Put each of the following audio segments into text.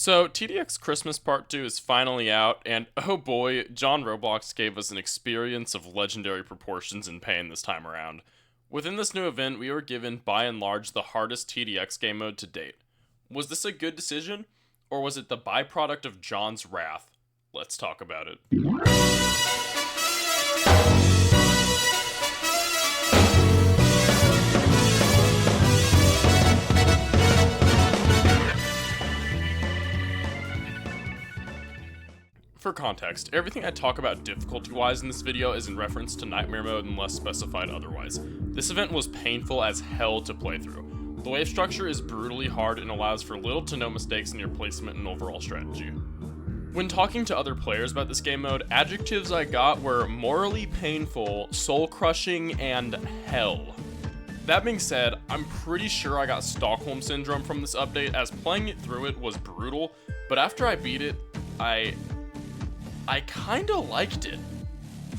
So, TDX Christmas Part 2 is finally out, and oh boy, John Roblox gave us an experience of legendary proportions and pain this time around. Within this new event, we were given, by and large, the hardest TDX game mode to date. Was this a good decision, or was it the byproduct of John's wrath? Let's talk about it. For context, everything I talk about difficulty-wise in this video is in reference to Nightmare Mode unless specified otherwise. This event was painful as hell to play through. The wave structure is brutally hard and allows for little to no mistakes in your placement and overall strategy. When talking to other players about this game mode, adjectives I got were morally painful, soul-crushing, and hell. That being said, I'm pretty sure I got Stockholm Syndrome from this update, as playing it through it was brutal, but after I beat it, I kinda liked it.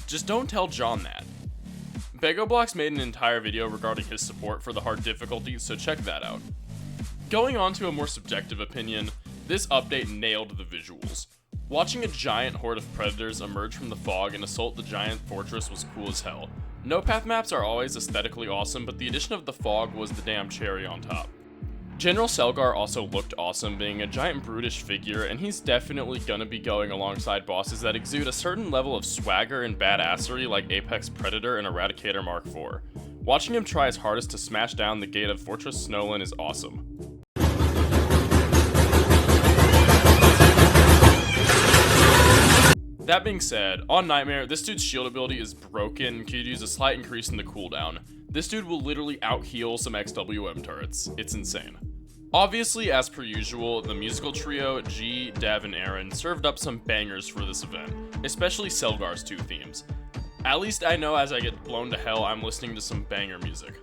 Just don't tell John that. BegoBlox made an entire video regarding his support for the hard difficulty, so check that out. Going on to a more subjective opinion, this update nailed the visuals. Watching a giant horde of predators emerge from the fog and assault the giant fortress was cool as hell. No path maps are always aesthetically awesome, but the addition of the fog was the damn cherry on top. General Selgar also looked awesome, being a giant brutish figure, and he's definitely gonna be going alongside bosses that exude a certain level of swagger and badassery like Apex Predator and Eradicator Mark IV. Watching him try his hardest to smash down the gate of Fortress Snowland is awesome. That being said, on Nightmare, this dude's shield ability is broken and could use a slight increase in the cooldown. This dude will literally out-heal some XWM turrets. It's insane. Obviously, as per usual, the musical trio G, Dev, and Aaron served up some bangers for this event, especially Selgar's two themes. At least I know as I get blown to hell, I'm listening to some banger music.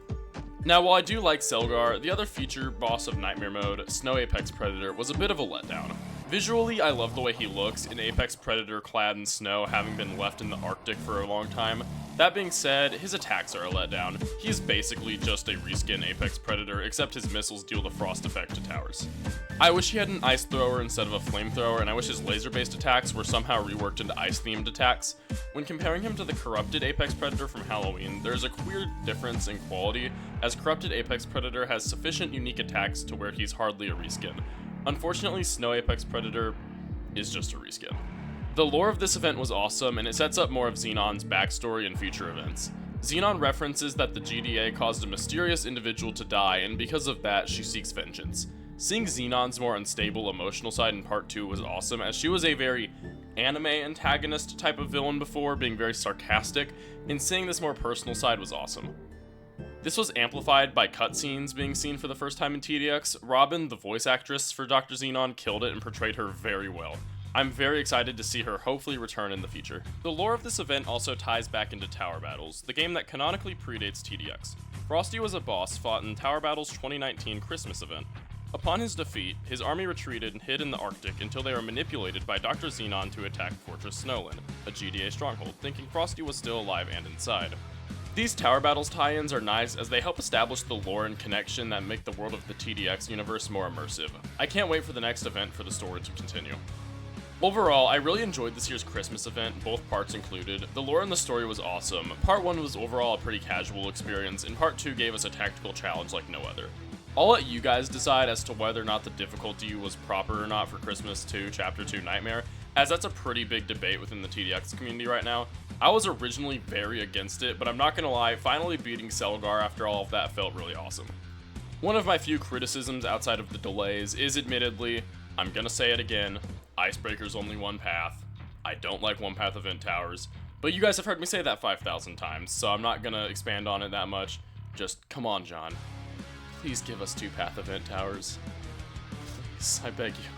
Now, while I do like Selgar, the other feature boss of Nightmare Mode, Snow Apex Predator, was a bit of a letdown. Visually, I love the way he looks, an Apex Predator clad in snow, having been left in the Arctic for a long time. That being said, his attacks are a letdown. He's basically just a reskin Apex Predator, except his missiles deal the frost effect to towers. I wish he had an ice thrower instead of a flamethrower, and I wish his laser-based attacks were somehow reworked into ice-themed attacks. When comparing him to the corrupted Apex Predator from Halloween, there's a clear difference in quality, as corrupted Apex Predator has sufficient unique attacks to where he's hardly a reskin. Unfortunately, Snow Apex Predator is just a reskin. The lore of this event was awesome, and it sets up more of Xenon's backstory and future events. Xenon references that the GDA caused a mysterious individual to die, and because of that, she seeks vengeance. Seeing Xenon's more unstable emotional side in Part 2 was awesome, as she was a very anime antagonist type of villain before, being very sarcastic, and seeing this more personal side was awesome. This was amplified by cutscenes being seen for the first time in TDX. Robin, the voice actress for Dr. Xenon, killed it and portrayed her very well. I'm very excited to see her hopefully return in the future. The lore of this event also ties back into Tower Battles, the game that canonically predates TDX. Frosty was a boss fought in Tower Battles' 2019 Christmas event. Upon his defeat, his army retreated and hid in the Arctic until they were manipulated by Dr. Xenon to attack Fortress Snowland, a GDA stronghold, thinking Frosty was still alive and inside. These Tower Battles tie-ins are nice as they help establish the lore and connection that make the world of the TDX universe more immersive. I can't wait for the next event for the story to continue. Overall, I really enjoyed this year's Christmas event, both parts included. The lore and the story was awesome. Part 1 was overall a pretty casual experience, and Part 2 gave us a tactical challenge like no other. I'll let you guys decide as to whether or not the difficulty was proper or not for Christmas 2 Chapter 2 Nightmare, as that's a pretty big debate within the TDX community right now. I was originally very against it, but I'm not gonna lie, finally beating Selgar after all of that felt really awesome. One of my few criticisms outside of the delays is admittedly, I'm gonna say it again, Icebreaker's only one path. I don't like one path event towers, but you guys have heard me say that 5,000 times, so I'm not gonna expand on it that much. Just, come on, John. Please give us two path event towers. Please, I beg you.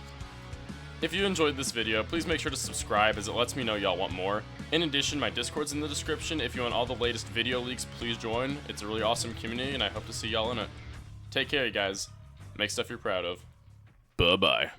If you enjoyed this video, please make sure to subscribe as it lets me know y'all want more. In addition, my Discord's in the description. If you want all the latest video leaks, please join. It's a really awesome community, and I hope to see y'all in it. Take care, you guys. Make stuff you're proud of. Bye-bye.